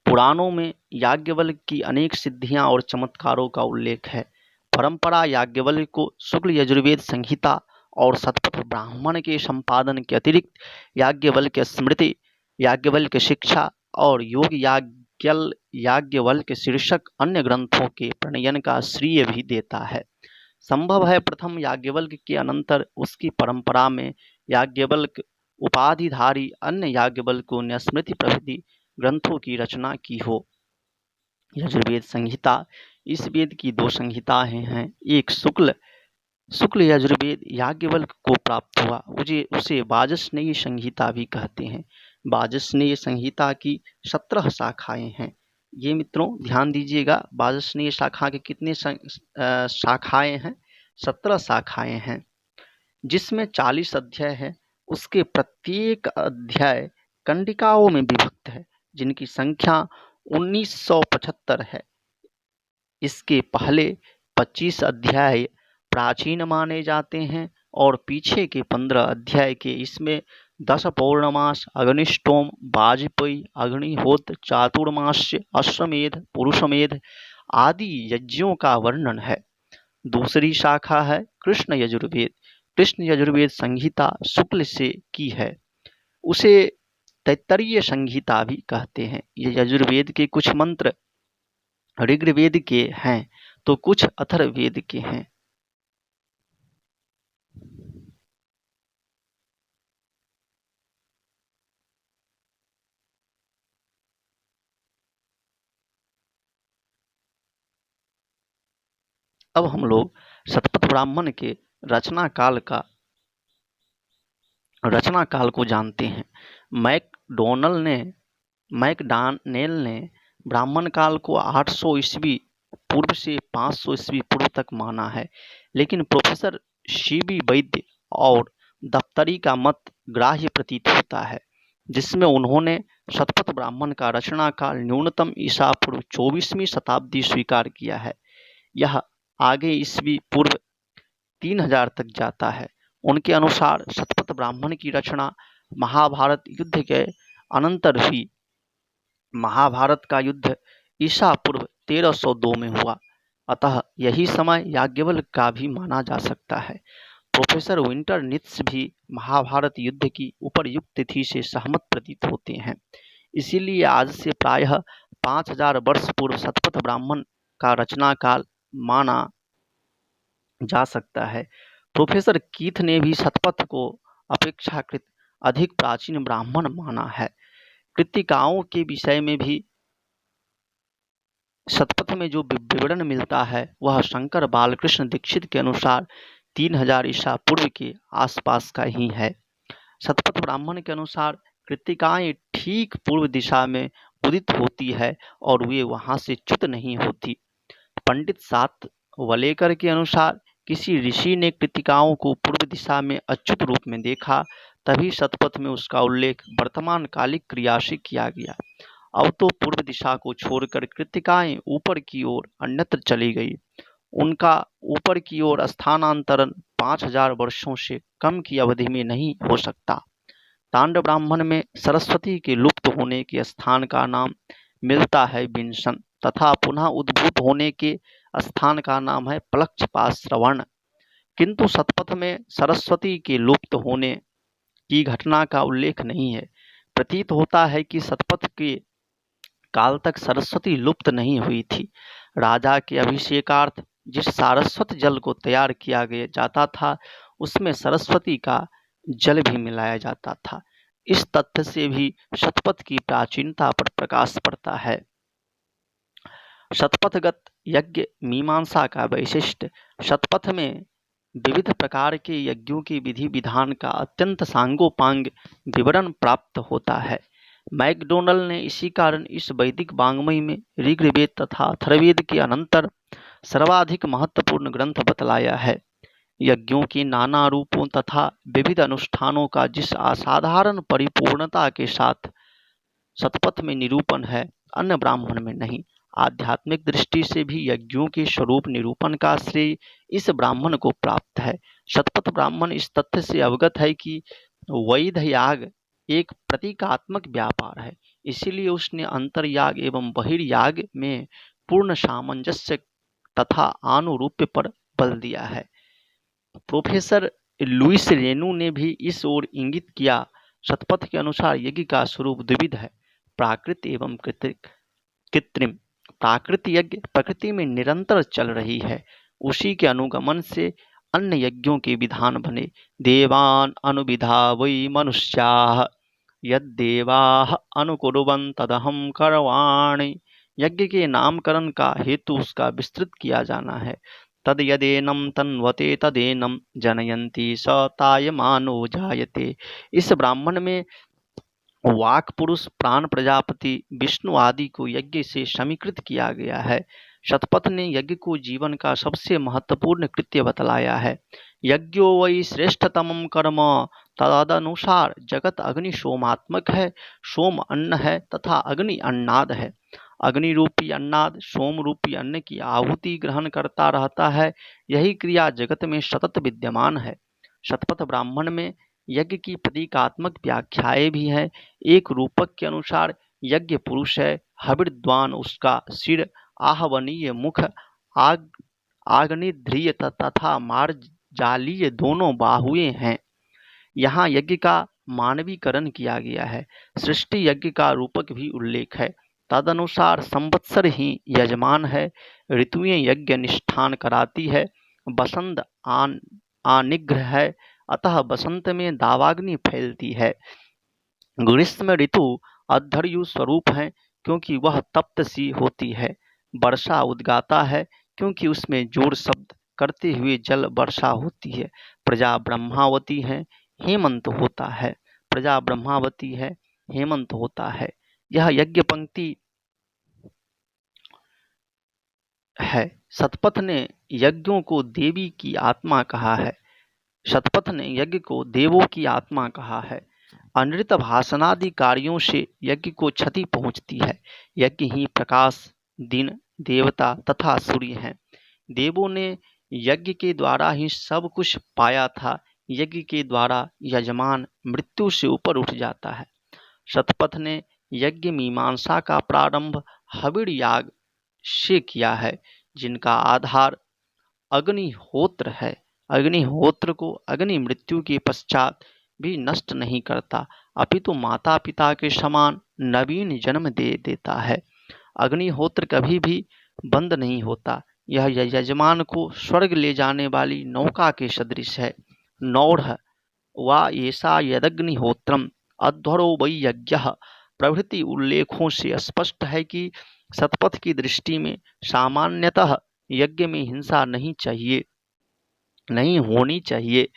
पुराणों में याज्ञवल्क्य की अनेक सिद्धियां और चमत्कारों का उल्लेख है। परंपरा याज्ञवल्क्य को शुक्ल यजुर्वेद संहिता और शतपथ ब्राह्मण के संपादन के अतिरिक्त याज्ञवल्क्य स्मृति, याज्ञवल्क्य शिक्षा और योग याज्ञवल्क्य शीर्षक अन्य ग्रंथों के प्रणयन का श्रेय भी देता है। संभव है प्रथम याज्ञवल्क्य के अनंतर उसकी परंपरा में याज्ञवल्क्य उपाधिधारी अन्य याज्ञवल्क्यों ने स्मृति प्रभृति ग्रंथों की रचना की हो। यजुर्वेद संहिता इस वेद की दो संहिताएं हैं। एक शुक्ल यजुर्वेद याज्ञवल्क्य को प्राप्त हुआ, उसे वाजस्नेयी संहिता भी कहते हैं। वाजस्नेयी संहिता की 17 शाखाएं हैं। ये मित्रों ध्यान दीजिएगा, वाजस्नेयी शाखा के कितने शाखाएं हैं? 17 शाखाएं हैं, जिसमें 40 अध्याय है। उसके प्रत्येक अध्याय कंडिकाओं में विभक्त है, जिनकी संख्या 1975 है। इसके पहले 25 अध्याय प्राचीन माने जाते हैं और पीछे के 15 अध्याय के इसमें 10 पौर्णमास, अग्निष्टोम, वाजपेयी, अग्निहोत्र, चातुर्मास्य, अश्वमेध, पुरुषमेध आदि यज्ञों का वर्णन है। दूसरी शाखा है कृष्ण यजुर्वेद। कृष्ण यजुर्वेद संहिता शुक्ल से की है, उसे तैत्तरीय संहिता भी कहते हैं। ये यजुर्वेद के कुछ मंत्र ऋग्वेद के हैं तो कुछ अथर्ववेद के हैं। अब हम लोग शतपथ ब्राह्मण के रचना काल को जानते हैं। मैकडॉनेल ने ब्राह्मण काल को 800 ईस्वी पूर्व से 500 ईस्वी पूर्व तक माना है, लेकिन प्रोफेसर सीबी वैद्य और दफ्तरी का मत ग्राह्य प्रतीत होता है, जिसमें उन्होंने शतपथ ब्राह्मण का रचना काल न्यूनतम ईसा पूर्व 24वीं शताब्दी स्वीकार किया है। यह आगे ईस्वी पूर्व 3000 तक जाता है। उनके अनुसार शतपथ ब्राह्मण की रचना महाभारत युद्ध के अनंतर हुई। महाभारत का युद्ध ईसा पूर्व 1302 में हुआ, अतः यही समय याज्ञवल्क्य का भी माना जा सकता है। प्रोफेसर विंटरनित्ज भी महाभारत युद्ध की उपर्युक्त तिथि से सहमत प्रतीत होते हैं। इसीलिए आज से प्रायः 5000 वर्ष पूर्व शतपथ ब्राह्मण का रचना काल माना जा सकता है। प्रोफेसर कीथ ने भी शतपथ को अपेक्षाकृत अधिक प्राचीन ब्राह्मण माना है। कृतिकाओं के विषय में भी शतपथ में जो विवरण मिलता है वह शंकर बालकृष्ण दीक्षित के अनुसार 3000 ईसा पूर्व के आसपास का ही है। शतपथ ब्राह्मण के अनुसार कृतिकाएं ठीक पूर्व दिशा में उदित होती है और वे वहां से च्युत नहीं होती। पंडित सातवलेकर के अनुसार किसी ऋषि ने कृतिकाओं को पूर्व दिशा में अच्युत रूप में देखा, तभी शतपथ में उसका उल्लेख वर्तमान कालिक क्रिया से किया गया। अब तो पूर्व दिशा को छोड़कर कृतिकाएं ऊपर की ओर अन्यत्र चली गई। उनका ऊपर की ओर स्थानांतरण 5000 वर्षों से कम की अवधि में नहीं हो सकता। तांड ब्राह्मण में सरस्वती के लुप्त होने के स्थान का नाम मिलता है विंसन, तथा पुनः उद्भूत होने के स्थान का नाम है प्लक्षपाश्रवण। किंतु शतपथ में सरस्वती के लुप्त होने की घटना का उल्लेख नहीं है। प्रतीत होता है कि शतपथ के काल तक सरस्वती लुप्त नहीं हुई थी। राजा के अभिषेकार्थ जिस सारस्वत जल को तैयार किया जाता था, उसमें सरस्वती का जल भी मिलाया जाता था। इस तथ्य से भी शतपथ की प्राचीनता पर प्रकाश पड़ता है। शतपथगत यज्ञ मीमांसा का वैशिष्ट्य। शतपथ में विविध प्रकार के यज्ञों की विधि विधान का अत्यंत सांगोपांग विवरण प्राप्त होता है। मैकडोनल ने इसी कारण इस वैदिक वाङ्मय में ऋग्वेद तथा अथर्ववेद के अनंतर सर्वाधिक महत्वपूर्ण ग्रंथ बतलाया है। यज्ञों के नाना रूपों तथा विविध अनुष्ठानों का जिस असाधारण परिपूर्णता के साथ शतपथ में निरूपण है, अन्य ब्राह्मण में नहीं। आध्यात्मिक दृष्टि से भी यज्ञों के स्वरूप निरूपण का श्रेय इस ब्राह्मण को प्राप्त है। शतपथ ब्राह्मण इस तथ्य से अवगत है कि वैध याग एक प्रतीकात्मक व्यापार है, इसीलिए उसने अंतर्याग एवं बहिर्याग में पूर्ण सामंजस्य तथा आनुरूप्य पर बल दिया है। प्रोफेसर लुइस रेनू ने भी इस ओर इंगित किया। शतपथ के अनुसार यज्ञ का स्वरूप द्विविध है, प्राकृत एवं कृत्रिम। प्राकृत यज्ञ प्रकृति में निरंतर चल रही है, उसी के अनुगमन से अन्य यज्ञों के विधान बने। देवान अनुविधा वै मनुष्याः यद्देवाः अनुकुर्वन् तदहं करवाणि। यज्ञ के नामकरण का हेतु उसका विस्तृत किया जाना है। तद यदेनं तन्वते तदेनं जनयन्ति स तायमानो जायते। इस ब्राह्मण में वाक पुरुष, प्राण प्रजापति, विष्णु आदि को यज्ञ से समीकृत किया गया है। शतपथ ने यज्ञ को जीवन का सबसे महत्वपूर्ण कृत्य बतलाया है। यज्ञो वै श्रेष्ठतमं कर्म, तदनुसार जगत अग्नि सोमात्मक है। सोम अन्न है तथा अग्नि अन्नाद है। अग्नि रूपी अन्नाद सोम रूपी अन्न की आहुति ग्रहण करता रहता है। यही क्रिया जगत में सतत विद्यमान है। शतपथ ब्राह्मण में यज्ञ की प्रतीकात्मक व्याख्याएं भी हैं। एक रूपक के अनुसार यज्ञ पुरुष है, हविर्द्वान उसका सिर, आहवनीय मुख, आग्नेध्रिय तथा मार्जालीय दोनों बाहुएं हैं। यहाँ यज्ञ का मानवीकरण किया गया है। सृष्टि यज्ञ का रूपक भी उल्लेख है। तदनुसार संवत्सर ही यजमान है। ऋतुएं यज्ञ निष्ठान कराती है। बसंत आनिग्रह है, अतः बसंत में दावाग्नि फैलती है। ग्रीष्म ऋतु अद्धर्यु स्वरूप है, क्योंकि वह तप्त सी होती है। वर्षा उद्गाता है, क्योंकि उसमें जोर शब्द करते हुए जल वर्षा होती है। प्रजा ब्रह्मावती है, हेमंत होता है। प्रजा ब्रह्मावती है, हेमंत होता है। यह यज्ञ पंक्ति है। शतपथ ने यज्ञों को देवी की आत्मा कहा है। शतपथ ने यज्ञ को देवों की आत्मा कहा है। अनृत भाषणादि कार्यों से यज्ञ को क्षति पहुंचती है। यज्ञ ही प्रकाश, दिन, देवता तथा सूर्य हैं। देवों ने यज्ञ के द्वारा ही सब कुछ पाया था। यज्ञ के द्वारा यजमान मृत्यु से ऊपर उठ जाता है। शतपथ ने यज्ञ मीमांसा का प्रारंभ हविर याग से किया है, जिनका आधार अग्निहोत्र है। अग्निहोत्र को अग्नि मृत्यु के पश्चात भी नष्ट नहीं करता, अपितु माता पिता के समान नवीन जन्म दे देता है। अग्निहोत्र कभी भी बंद नहीं होता। यह यजमान को स्वर्ग ले जाने वाली नौका के सदृश है। नौढ़ वा ऐसा यदग्निहोत्रम अध्वरो वै यज्ञः प्रभृति उल्लेखों से स्पष्ट है कि शतपथ की दृष्टि में सामान्यतः यज्ञ में हिंसा नहीं होनी चाहिए।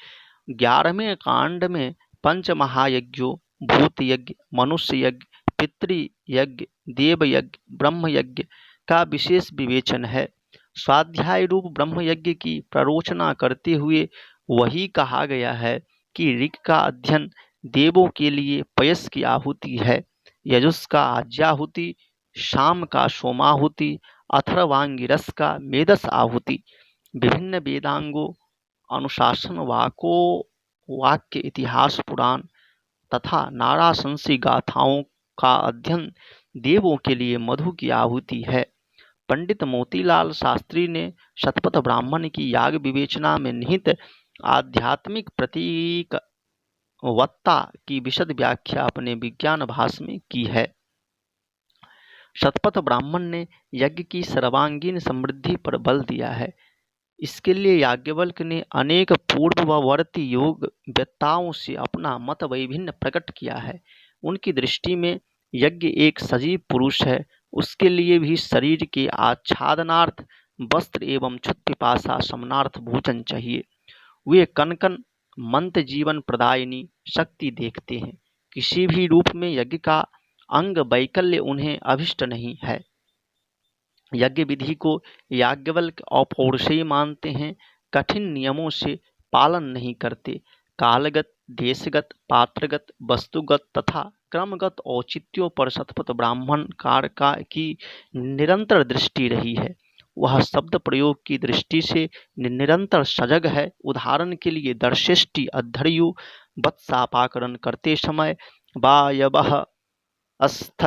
11वें कांड में पंच महायज्ञों भूत यज्ञ, मनुष्य यज्ञ, पितृ यज्ञ, देव यज्ञ, ब्रह्म यज्ञ का विशेष विवेचन है। स्वाध्याय रूप ब्रह्म यज्ञ की प्ररोचना करते हुए वही कहा गया है कि ऋग का अध्ययन देवों के लिए पयस की आहुति है, यजुष का आज्याहुति, शाम का सोमाहुति, अथर्वांगिरस का मेदस आहुति, विभिन्न वेदांगों, अनुशासन वाक्य, इतिहास, पुराण तथा नाराशंसी गाथाओं का अध्ययन देवों के लिए मधु की आहुति है। पंडित मोतीलाल शास्त्री ने शतपथ ब्राह्मण की याग विवेचना में निहित आध्यात्मिक प्रतीकवत्ता की विशद व्याख्या अपने विज्ञान भाष्य में की है। शतपथ ब्राह्मण ने यज्ञ की सर्वांगीण समृद्धि पर बल दिया है। इसके लिए याज्ञवल्क्य ने अनेक पूर्ववर्ती योग वेत्ताओं से अपना मत वैभिन्न प्रकट किया है। उनकी दृष्टि में यज्ञ एक सजीव पुरुष है। उसके लिए भी शरीर के आच्छादनार्थ वस्त्र एवं क्षुत पिपासा शमनार्थ भोजन चाहिए। वे कन कन मंत्र जीवन प्रदायिनी शक्ति देखते हैं। किसी भी रूप में यज्ञ का अंग वैकल्य उन्हें अभिष्ट नहीं है। यज्ञ विधि को याज्ञवल्क्य अपौरुषेय मानते हैं, कठिन नियमों से पालन नहीं करते। कालगत, देशगत, पात्रगत, वस्तुगत तथा क्रमगत औचित्यों पर शतपथ ब्राह्मण कार की निरंतर दृष्टि रही है। वह शब्द प्रयोग की दृष्टि से निरंतर सजग है। उदाहरण के लिए दर्शिष्टि अद्धर्यु वत्सापाकरण करते समय वायवः अस्थ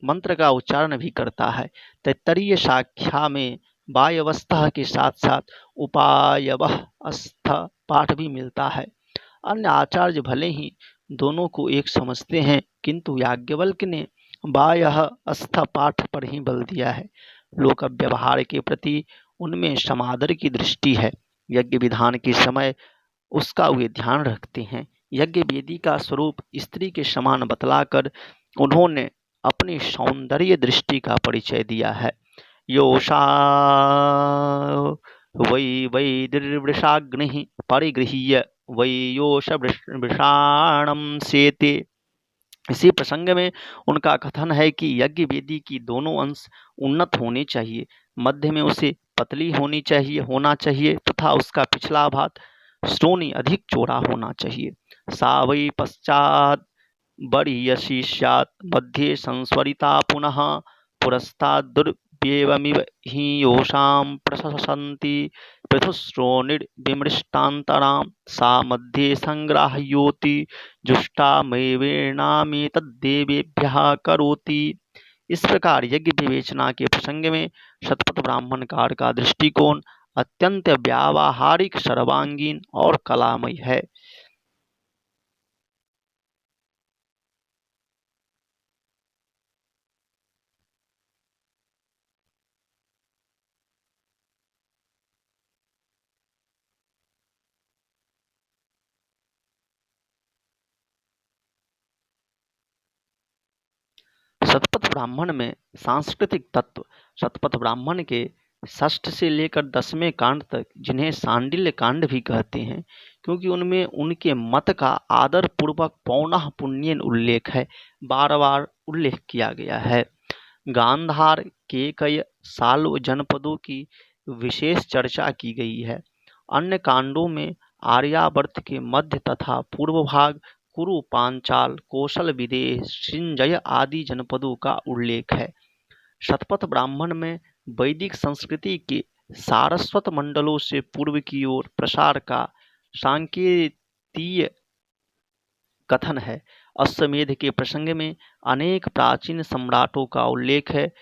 मंत्र का उच्चारण भी करता है। तैत्तरीय शाख्या में वायवस्था के साथ साथ उपायवः अस्थ पाठ भी मिलता है। अन्य आचार्य भले ही दोनों को एक समझते हैं, किंतु याज्ञवल्क्य ने बाह्य अस्थ पाठ पर ही बल दिया है। लोक व्यवहार के प्रति उनमें समादर की दृष्टि है। यज्ञ विधान के समय उसका वे ध्यान रखते हैं। यज्ञ वेदी का स्वरूप स्त्री के समान बतलाकर उन्होंने अपनी सौंदर्य दृष्टि का परिचय दिया है। योषा वै वैदिर्वृषाग्निः परिगृह्य वै योष वृषाणम सेते। इसी प्रसंग में उनका कथन है कि यज्ञ वेदी की दोनों अंश उन्नत होने चाहिए, मध्य में उसे पतली होना चाहिए तथा उसका पिछला भाग श्रोणि अधिक चौड़ा होना चाहिए। सा वै पश्चात् बर्हिषि स्यात् मध्ये संस्वरिता पुनः पुरस्ताद्दुर्व्येवमिव हि योषां प्रशसन्ति पृथुश्रोणिर्विमृष्टान्तरां सा मध्ये संग्राह्योति जुष्टामयेनामेतद्देवेभ्यः करोति। इस प्रकार यज्ञ विवेचना के प्रसंग में शतपथ ब्राह्मण कार का दृष्टिकोण अत्यंत व्यावहारिक, सर्वांगीण और कलामय है। शतपथ ब्राह्मण में सांस्कृतिक तत्व। शतपथ ब्राह्मण के षष्ठ से लेकर 10वें कांड तक, जिन्हें सांडिल्य कांड भी कहते हैं, क्योंकि उनमें उनके मत का आदर पूर्वक पौनः पुण्यन उल्लेख है, बार बार उल्लेख किया गया है। गांधार, केकय, साल्व जनपदों की विशेष चर्चा की गई है। अन्य कांडों में आर्यावर्त के मध्य तथा पूर्व भाग, कुरु, पांचाल, कौशल, विदेह, सिंजय आदि जनपदों का उल्लेख है। शतपथ ब्राह्मण में वैदिक संस्कृति के सारस्वत मंडलों से पूर्व की ओर प्रसार का सांकेतीय कथन है। अश्वमेध के प्रसंग में अनेक प्राचीन सम्राटों का उल्लेख है,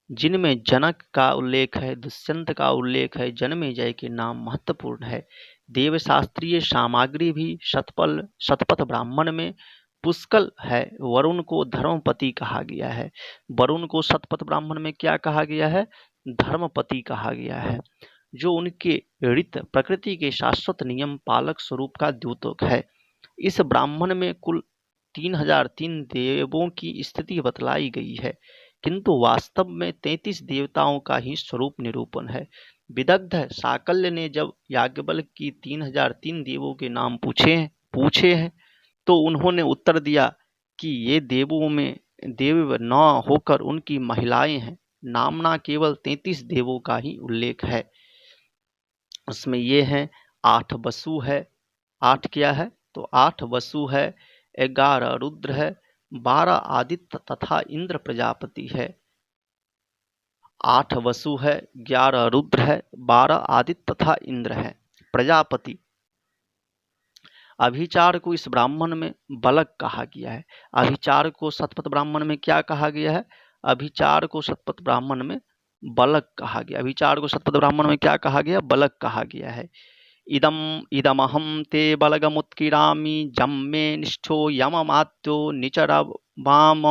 जिनमें जनक का उल्लेख है, दुष्यंत का उल्लेख है, जन्मेजय के नाम महत्वपूर्ण है। देवशास्त्रीय सामग्री भी शतपथ ब्राह्मण में पुष्कल है। वरुण को धर्मपति कहा गया है। वरुण को शतपथ ब्राह्मण में क्या कहा गया है? धर्मपति कहा गया है, जो उनके ऋत प्रकृति के शाश्वत नियम पालक स्वरूप का द्योतक है। इस ब्राह्मण में कुल 3003 देवों की स्थिति बतलाई गई है, किंतु वास्तव में 33 देवताओं का ही स्वरूप निरूपण है। विदग्ध साकल्य ने जब याज्ञवल्क्य की 3003 देवों के नाम पूछे हैं तो उन्होंने उत्तर दिया कि ये देवों में देव न होकर उनकी महिलाएं हैं। नामना केवल 33 देवों का ही उल्लेख है। उसमें ये हैं 8 वसु है। 8 क्या है? तो 8 वसु है, 11 रुद्र है, 12 आदित्य तथा इंद्र प्रजापति है। 8 वसु है, 11 रुद्र है, 12 आदित्य तथा इंद्र है। प्रजापति अभिचार को इस ब्राह्मण में बलक कहा गया है। अभिचार को शतपथ ब्राह्मण में क्या कहा गया है? अभिचार को शतपथ ब्राह्मण में बलक कहा गया। अभिचार को शतपथ ब्राह्मण में क्या कहा गया? बलक कहा गया है। इदम इदमहं ते बलगमुत्किरामि जम्मे निष्ठो यममात्यो निचर वाम।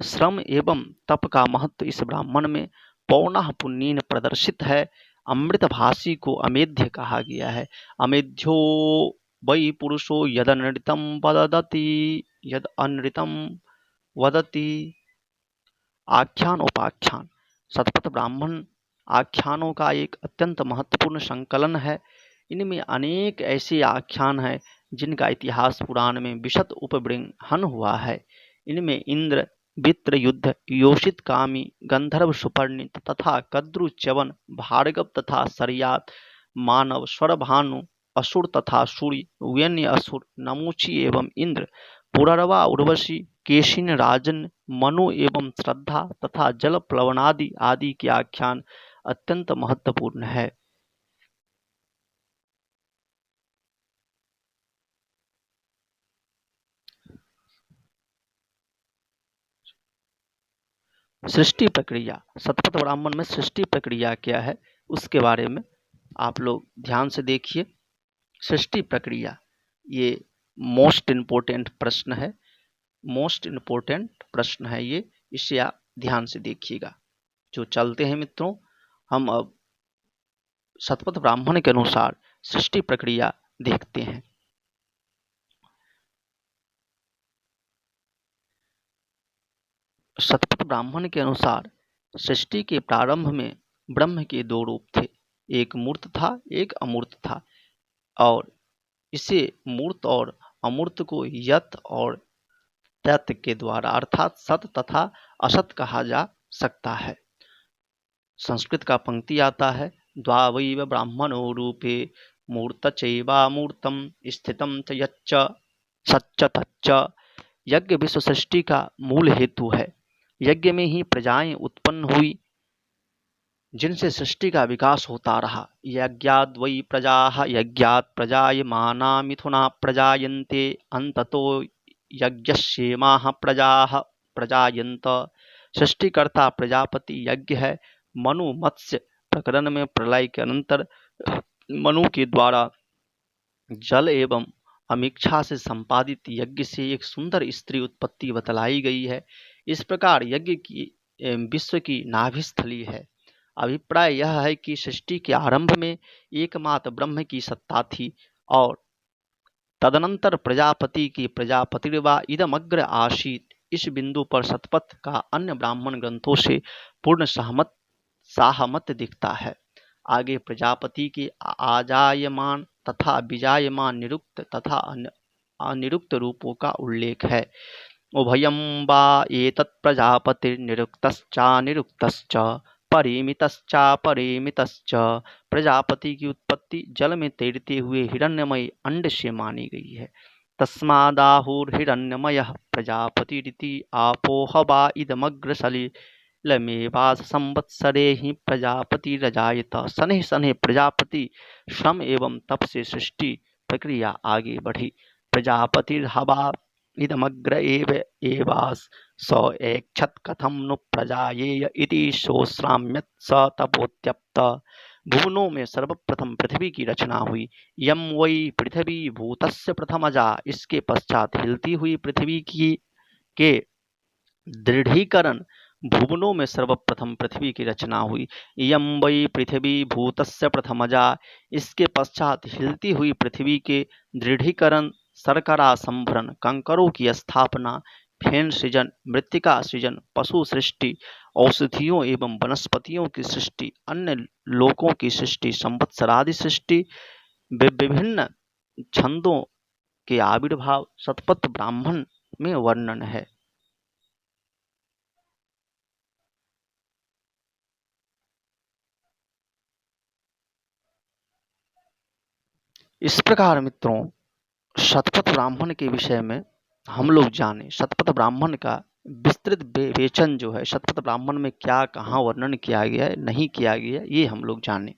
श्रम एवं तप का महत्व इस ब्राह्मण में पौनः पुण्येन प्रदर्शित है। अमृतभाषी को अमेध्य कहा गया है। अमेध्यो वै पुरुषो यदनृतं वदति। आख्यान उपाख्यान। शतपथ ब्राह्मण आख्यानों का एक अत्यंत महत्वपूर्ण संकलन है। इनमें अनेक ऐसे आख्यान हैं जिनका इतिहास पुराण में विशद उपबृंहण हुआ है। इनमें इंद्र, वित्र युद्ध, योषित कामी, गंधर्व सुपर्णित तथा कद्रु च्यवन, भार्गव तथा सरयात, मानव, स्वरभानु, असुर तथा सूर्य, व्यन्य असुर, नमूची एवं इंद्र, पुररवा, उर्वशी, केशिन, राजन, मनु एवं श्रद्धा तथा जल प्लवनादि आदि के आख्यान अत्यंत महत्वपूर्ण है। सृष्टि प्रक्रिया, शतपथ ब्राह्मण में सृष्टि प्रक्रिया क्या है उसके बारे में आप लोग ध्यान से देखिए। सृष्टि प्रक्रिया ये मोस्ट इम्पोर्टेंट प्रश्न है, मोस्ट इम्पोर्टेंट प्रश्न है ये, इसे आप ध्यान से देखिएगा। जो चलते हैं मित्रों, हम अब शतपथ ब्राह्मण के अनुसार सृष्टि प्रक्रिया देखते हैं। शतपथ ब्राह्मण के अनुसार सृष्टि के प्रारंभ में ब्रह्म के दो रूप थे, एक मूर्त था, एक अमूर्त था, और इसे मूर्त और अमूर्त को यत और तत् के द्वारा अर्थात सत तथा असत कहा जा सकता है। संस्कृत का पंक्ति आता है, द्वावैव ब्राह्मणो रूपे मूर्त चैवामूर्तम स्थितम च यच्च सच्च तच्च। यज्ञ विश्व सृष्टि का मूल हेतु है। यज्ञ में ही प्रजाएं उत्पन्न हुई जिनसे सृष्टि का विकास होता रहा। यज्ञाद् वै प्रजाः यज्ञात् प्रजायमाना मिथुना प्रजायन्ते अन्ततो यज्ञस्येमाः प्रजाः प्रजायन्त। सृष्टिकर्ता प्रजापति यज्ञ है। मनु मत्स्य प्रकरण में प्रलय के अनंतर मनु के द्वारा जल एवं अमीक्षा से संपादित यज्ञ से एक सुंदर स्त्री उत्पत्ति बतलाई गई है। इस प्रकार यज्ञ की विश्व की नाभिस्थली है। अभिप्राय यह है कि सृष्टि के आरंभ में एकमात्र ब्रह्म की सत्ता थी और तदनंतर प्रजापति की प्रजापतिर्वा इदमग्र आसीत। इस बिंदु पर शतपथ का अन्य ब्राह्मण ग्रंथों से पूर्ण साहमत दिखता है। आगे प्रजापति के आजायमान तथा विजायमान निरुक्त तथा अनिरुक्त रूपों का उल्लेख है। उभयं वा एतत् प्रजापतिर्निरुक्तश्चानिरुक्तश्च परिमितश्चापरिमितश्च। प्रजापति की उत्पत्ति जल में तैरते हुए हिरण्यमय अंड से मानी गई है। तस्मादाहुर्हिरण्यमयः प्रजापतिरिति आपोह वा इदमग्र सलिलमेवास संवत्सरे ही प्रजापतिरजायत। शनैः शनैः प्रजापति श्रम एवं तप से सृष्टि प्रक्रिया आगे बढ़ी। प्रजापतिर्हवा इदमग्र एवास स ऐक्षत कथम नु प्रजायेय इति सोश्राम्यत स तपोत्यप्त। भुवनों में सर्वप्रथम पृथ्वी की रचना हुई। यम वै पृथ्वी भूतस्य प्रथमजा। इसके पश्चात हिलती हुई पृथ्वी के दृढ़ीकरण। भुवनों में सर्वप्रथम पृथ्वी की रचना हुई। यम वै पृथ्वी भूतस्य प्रथमजा। इसके पश्चात हिलती हुई पृथ्वी के दृढ़ीकरण, शर्करा संभरण, कंकरों की स्थापना, फेन सृजन, मृत्तिका सृजन, पशु सृष्टि, औषधियों एवं वनस्पतियों की सृष्टि, अन्य लोकों की सृष्टि, संवत्सरादि सृष्टि, विभिन्न छंदों के आविर्भाव शतपथ ब्राह्मण में वर्णन है। इस प्रकार मित्रों शतपथ ब्राह्मण के विषय में हम लोग जाने। शतपथ ब्राह्मण का विस्तृत विवेचन जो है, शतपथ ब्राह्मण में क्या कहाँ वर्णन किया गया है, नहीं किया गया, ये हम लोग जाने।